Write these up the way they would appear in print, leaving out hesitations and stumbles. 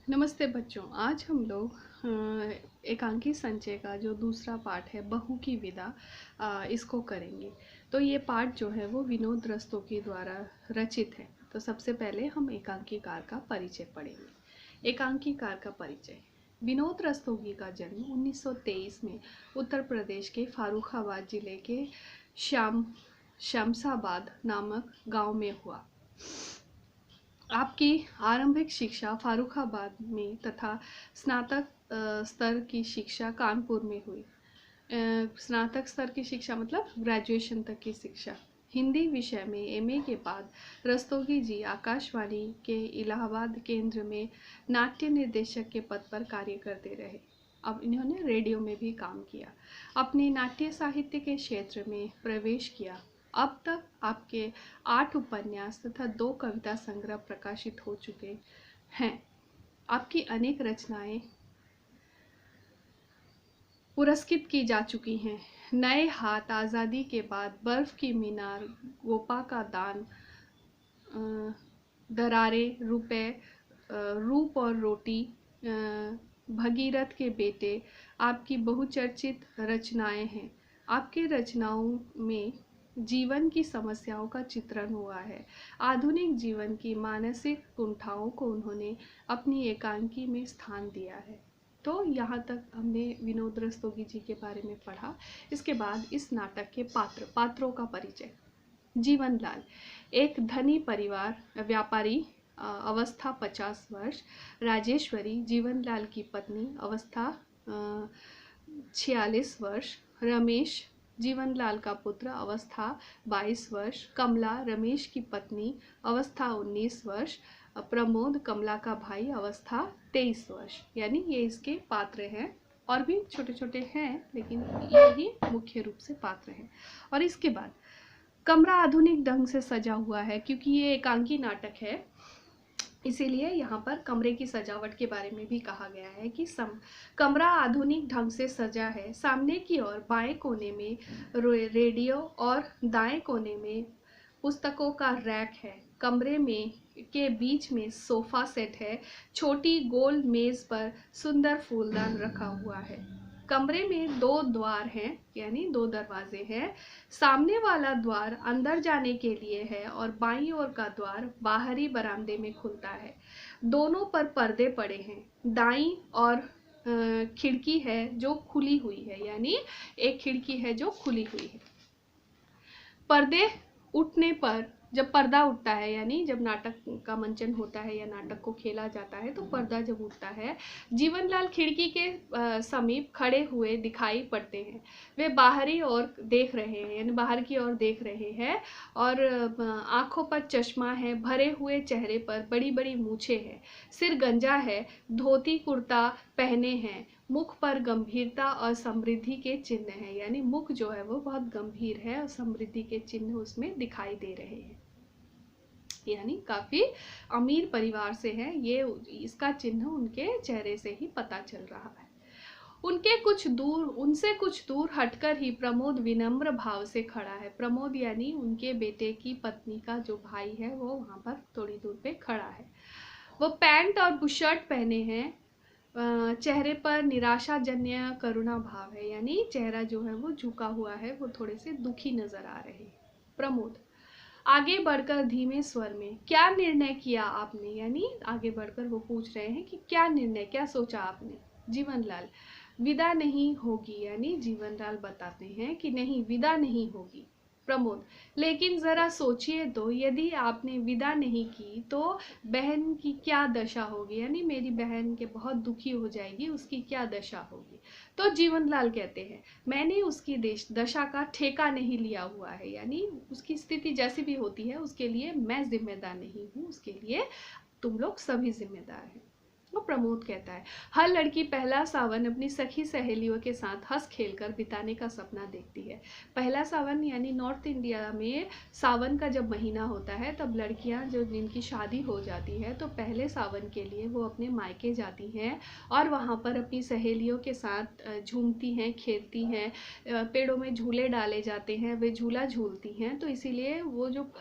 नमस्ते बच्चों। आज हम लोग एकांकी संचय का जो दूसरा पाठ है बहू की विदा इसको करेंगे। तो ये पाठ जो है वो विनोद रस्तोगी द्वारा रचित है। तो सबसे पहले हम एकांकीकार का परिचय पढ़ेंगे। एकांकीकार का परिचय। विनोद रस्तोगी का जन्म 1923 में उत्तर प्रदेश के फारुखाबाद जिले के शमशाबाद नामक गांव में हुआ। आपकी आरंभिक शिक्षा फारुखाबाद में तथा स्नातक स्तर की शिक्षा कानपुर में हुई। स्नातक स्तर की शिक्षा मतलब ग्रेजुएशन तक की शिक्षा। हिंदी विषय में एमए के बाद रस्तोगी जी आकाशवाणी के इलाहाबाद केंद्र में नाट्य निर्देशक के पद पर कार्य करते रहे। अब इन्होंने रेडियो में भी काम किया। अपने नाट्य साहित्य के क्षेत्र में प्रवेश किया। अब तक आपके 8 उपन्यास तथा 2 कविता संग्रह प्रकाशित हो चुके हैं। आपकी अनेक रचनाएं पुरस्कृत की जा चुकी हैं। नए हाथ, आज़ादी के बाद, बर्फ की मीनार, गोपा का दान, दरारें, रुपए, रूप और रोटी, भगीरथ के बेटे आपकी बहुचर्चित रचनाएं हैं। आपकी रचनाओं में जीवन की समस्याओं का चित्रण हुआ है। आधुनिक जीवन की मानसिक कुंठाओं को उन्होंने अपनी एकांकी में स्थान दिया है। तो यहाँ तक हमने विनोद रस्तोगी जी के बारे में पढ़ा। इसके बाद इस नाटक के पात्रों का परिचय। जीवनलाल एक धनी परिवार व्यापारी, अवस्था 50 वर्ष। राजेश्वरी जीवनलाल की पत्नी, अवस्था 46 वर्ष। रमेश जीवनलाल का पुत्र, अवस्था 22 वर्ष। कमला रमेश की पत्नी, अवस्था 19 वर्ष। प्रमोद कमला का भाई, अवस्था 23 वर्ष। यानी ये इसके पात्र हैं। और भी छोटे छोटे हैं लेकिन ये ही मुख्य रूप से पात्र हैं। और इसके बाद कमरा आधुनिक ढंग से सजा हुआ है क्योंकि ये एकांकी नाटक है, इसीलिए यहाँ पर कमरे की सजावट के बारे में भी कहा गया है कि कमरा आधुनिक ढंग से सजा है। सामने की ओर बाएं कोने में रेडियो और दाएं कोने में पुस्तकों का रैक है। कमरे में के बीच में सोफा सेट है। छोटी गोल मेज पर सुंदर फूलदान रखा हुआ है। कमरे में 2 द्वार हैं, यानी 2 दरवाजे हैं। सामने वाला द्वार अंदर जाने के लिए है और बाईं ओर का द्वार बाहरी बरामदे में खुलता है। दोनों पर पर्दे पड़े हैं। दाईं और खिड़की है जो खुली हुई है, यानी एक खिड़की है जो खुली हुई है। पर्दे उठने पर, जब पर्दा उठता है यानी जब नाटक का मंचन होता है या नाटक को खेला जाता है तो पर्दा जब उठता है, जीवनलाल खिड़की के समीप खड़े हुए दिखाई पड़ते हैं। वे बाहरी ओर देख रहे हैं, यानी बाहर की ओर देख रहे हैं और आंखों पर चश्मा है। भरे हुए चेहरे पर बड़ी बड़ी मूछें हैं। सिर गंजा है। धोती कुर्ता पहने हैं। मुख पर गंभीरता और समृद्धि के चिन्ह हैं, यानी मुख जो है वो बहुत गंभीर है और समृद्धि के चिन्ह उसमें दिखाई दे रहे हैं। यानी काफी अमीर परिवार से है ये, इसका चिन्ह उनके चेहरे से ही पता चल रहा है। उनसे कुछ दूर हटकर ही प्रमोद विनम्र भाव से खड़ा है। प्रमोद यानी उनके बेटे की पत्नी का जो भाई है वो वहां पर थोड़ी दूर पे खड़ा है। वो पैंट और बुशर्ट पहने हैं। चेहरे पर निराशाजन्य करुणा भाव है, यानी चेहरा जो है वो झुका हुआ है, वो थोड़े से दुखी नजर आ रहे हैं। प्रमोद आगे बढ़कर धीमे स्वर में, क्या निर्णय किया आपने? यानी आगे बढ़कर वो पूछ रहे हैं कि क्या निर्णय, क्या सोचा आपने? जीवनलाल विदा नहीं होगी, यानी जीवनलाल बताते हैं कि नहीं, विदा नहीं होगी। प्रमोद लेकिन जरा सोचिए तो, यदि आपने विदा नहीं की तो बहन की क्या दशा होगी, यानी मेरी बहन के बहुत दुखी हो जाएगी, उसकी क्या दशा होगी। तो जीवनलाल कहते हैं मैंने उसकी दशा का ठेका नहीं लिया हुआ है, यानी उसकी स्थिति जैसी भी होती है उसके लिए मैं जिम्मेदार नहीं हूँ, उसके लिए तुम लोग सभी जिम्मेदार हैं। वो प्रमोद कहता है हर लड़की पहला सावन अपनी सखी सहेलियों के साथ हंस खेलकर बिताने का सपना देखती है। पहला सावन यानी नॉर्थ इंडिया में सावन का जब महीना होता है तब लड़कियां जो जिनकी शादी हो जाती है तो पहले सावन के लिए वो अपने मायके जाती हैं और वहाँ पर अपनी सहेलियों के साथ झूमती हैं, खेलती हैं। पेड़ों में झूले डाले जाते हैं, वे झूला झूलती हैं। तो इसीलिए वो जो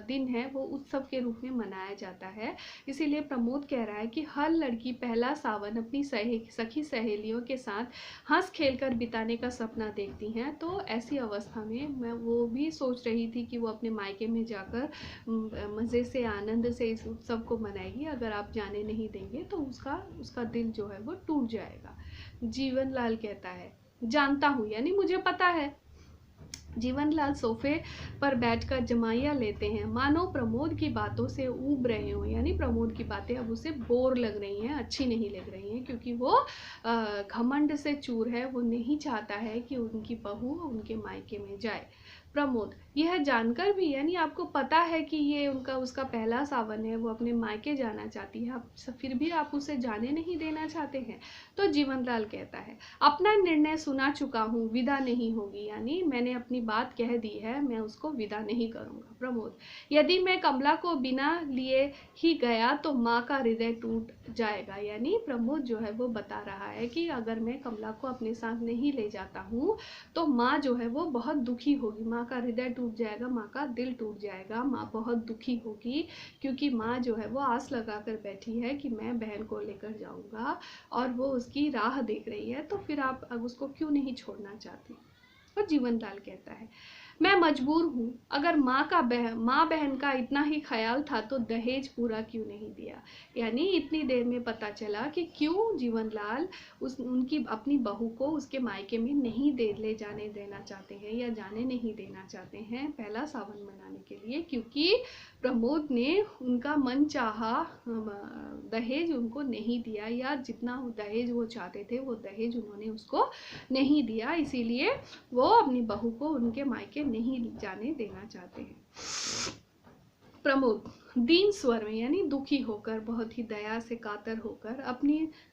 दिन है वो उत्सव के रूप में मनाया जाता है। इसीलिए प्रमोद कह रहा है कि हर लड़की पहला सावन अपनी सखी सहेलियों के साथ हंस खेल कर बिताने का सपना देखती हैं, तो ऐसी अवस्था में मैं वो भी सोच रही थी कि वो अपने मायके में जाकर मज़े से आनंद से इस उत्सव को मनाएगी। अगर आप जाने नहीं देंगे तो उसका दिल जो है वो टूट जाएगा। जीवनलाल कहता है, जानता हूँ, यानी मुझे पता है। जीवनलाल सोफे पर बैठकर जमाइया लेते हैं, मानो प्रमोद की बातों से ऊब रहे हों, यानी प्रमोद की बातें अब उसे बोर लग रही हैं, अच्छी नहीं लग रही हैं, क्योंकि वो घमंड से चूर है। वो नहीं चाहता है कि उनकी बहू उनके मायके में जाए। प्रमोद, यह जानकर भी, यानी आपको पता है कि ये उसका पहला सावन है, वो अपने मायके जाना चाहती है, आप फिर भी आप उसे जाने नहीं देना चाहते हैं। तो जीवनलाल कहता है, अपना निर्णय सुना चुका हूँ, विदा नहीं होगी, यानी मैंने अपनी बात कह दी है, मैं उसको विदा नहीं करूँगा। प्रमोद, यदि मैं कमला को बिना लिए ही गया तो माँ का हृदय टूट जाएगा, यानी प्रमोद जो है वो बता रहा है कि अगर मैं कमला को अपने साथ नहीं ले जाता हूँ तो माँ जो है वो बहुत दुखी होगी, माँ का हृदय टूट जाएगा, माँ का दिल टूट जाएगा, माँ बहुत दुखी होगी, क्योंकि माँ जो है वो आस लगा कर बैठी है कि मैं बहन को लेकर जाऊँगा और वो उसकी राह देख रही है, तो फिर आप अब उसको क्यों नहीं छोड़ना चाहती। और जीवनलाल कहता है, मैं मजबूर हूँ, अगर माँ बहन का इतना ही ख्याल था तो दहेज पूरा क्यों नहीं दिया। यानी इतनी देर में पता चला कि क्यों जीवनलाल उनकी अपनी बहू को उसके मायके में नहीं ले जाने देना चाहते हैं या जाने नहीं देना चाहते हैं पहला सावन मनाने के लिए, क्योंकि प्रमोद ने उनका मन चाहा दहेज उनको नहीं दिया, या जितना दहेज वो चाहते थे वो दहेज उन्होंने उसको नहीं दिया, इसीलिए वो अपनी बहू को उनके मायके नहीं जाने देना चाहते हैं। प्रमोद दीन स्वर में, यानी दुखी होकर, बहुत ही दया से कातर होकर,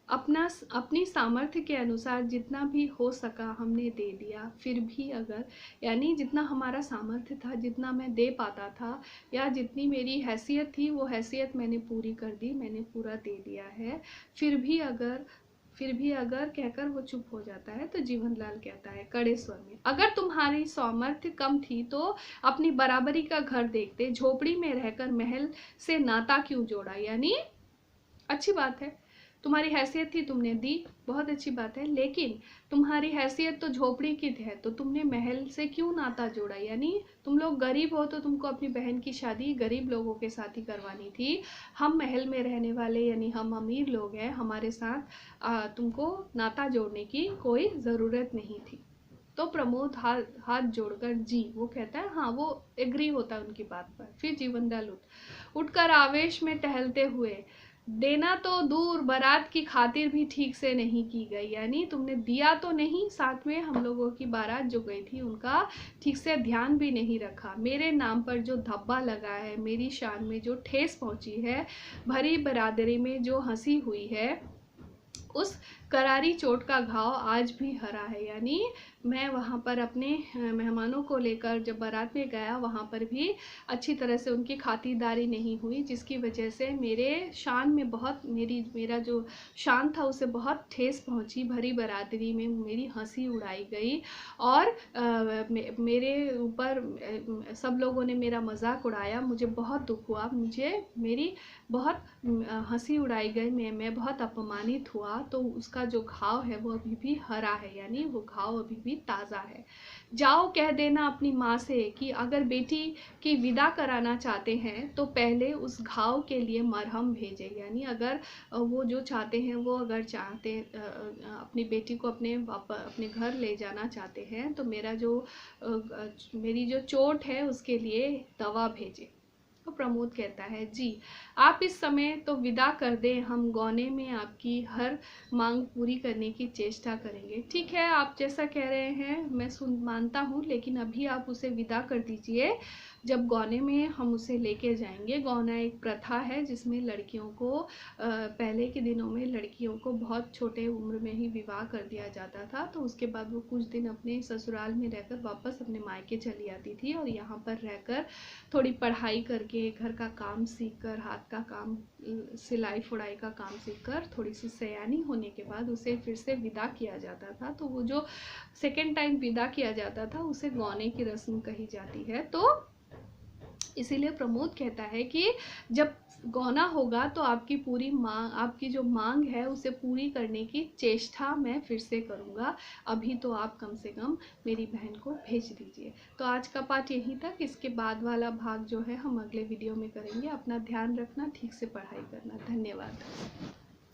अपनी सामर्थ्य के अनुसार जितना भी हो सका हमने दे दिया, फिर भी अगर, यानी जितना हमारा सामर्थ्य था, जितना मैं दे पाता था, या जितनी मेरी हैसियत थी वो हैसियत मैंने पूरी कर दी, मैंने पूरा दे दिया है, फिर भी अगर कहकर वो चुप हो जाता है। तो जीवनलाल कहता है कड़े स्वर में, अगर तुम्हारी सामर्थ्य कम थी तो अपनी बराबरी का घर देखते, झोपड़ी में रहकर महल से नाता क्यों जोड़ा। यानी अच्छी बात है, तुम्हारी हैसियत थी, तुमने दी, बहुत अच्छी बात है, लेकिन तुम्हारी हैसियत तो झोपड़ी की है, तो तुमने महल से क्यों नाता जोड़ा। यानी तुम लोग गरीब हो तो तुमको अपनी बहन की शादी गरीब लोगों के साथ ही करवानी थी, हम महल में रहने वाले यानी हम अमीर लोग हैं, हमारे साथ तुमको नाता जोड़ने की कोई ज़रूरत नहीं थी। तो प्रमोद हाथ जोड़कर जी, वो कहता है हाँ, वो एग्री होता है उनकी बात पर। फिर जीवनलाल उठकर आवेश में टहलते हुए, देना तो दूर, बारात की खातिर भी ठीक से नहीं की गई, यानी तुमने दिया तो नहीं, साथ में हम लोगों की बारात जो गई थी उनका ठीक से ध्यान भी नहीं रखा, मेरे नाम पर जो धब्बा लगा है, मेरी शान में जो ठेस पहुंची है, भरी बरादरी में जो हंसी हुई है, उस करारी चोट का घाव आज भी हरा है। यानी मैं वहाँ पर अपने मेहमानों को लेकर जब बारात में गया, वहाँ पर भी अच्छी तरह से उनकी खातिरदारी नहीं हुई, जिसकी वजह से मेरे शान में बहुत, मेरा जो शान था उसे बहुत ठेस पहुँची, भरी बरादरी में मेरी हंसी उड़ाई गई और मेरे ऊपर सब लोगों ने मेरा मजाक उड़ाया, मुझे बहुत दुख हुआ, मेरी बहुत हंसी उड़ाई गई, मैं बहुत अपमानित हुआ। तो उसका जो घाव है वो अभी भी हरा है, यानी वो घाव अभी भी ताज़ा है। जाओ कह देना अपनी माँ से कि अगर बेटी की विदा कराना चाहते हैं तो पहले उस घाव के लिए मरहम भेजे। यानी अगर वो जो चाहते हैं, वो अगर चाहते अपनी बेटी को अपने घर ले जाना चाहते हैं तो मेरी जो चोट है उसके लिए दवा भेजे। तो प्रमोद कहता है जी, आप इस समय तो विदा कर दें, हम गौने में आपकी हर मांग पूरी करने की चेष्टा करेंगे। ठीक है, आप जैसा कह रहे हैं मैं मानता हूँ, लेकिन अभी आप उसे विदा कर दीजिए, जब गौने में हम उसे लेके जाएंगे। गौना एक प्रथा है जिसमें लड़कियों को पहले के दिनों में लड़कियों को बहुत छोटे उम्र में ही विवाह कर दिया जाता था, तो उसके बाद वो कुछ दिन अपने ससुराल में रहकर वापस अपने मायके चली आती थी और यहाँ पर रहकर थोड़ी पढ़ाई करके, घर का काम सीखकर, हाथ का काम, सिलाई फुड़ाई का काम सीखकर थोड़ी सी सयानी होने के बाद उसे फिर से विदा किया जाता था। तो वो जो सेकेंड टाइम विदा किया जाता था उसे गौने की रस्म कही जाती है। तो इसीलिए प्रमोद कहता है कि जब गौना होगा तो आपकी पूरी मांग, आपकी जो मांग है उसे पूरी करने की चेष्टा मैं फिर से करूँगा। अभी तो आप कम से कम मेरी बहन को भेज दीजिए। तो आज का पाठ यहीं तक, इसके बाद वाला भाग जो है हम अगले वीडियो में करेंगे। अपना ध्यान रखना, ठीक से पढ़ाई करना। धन्यवाद।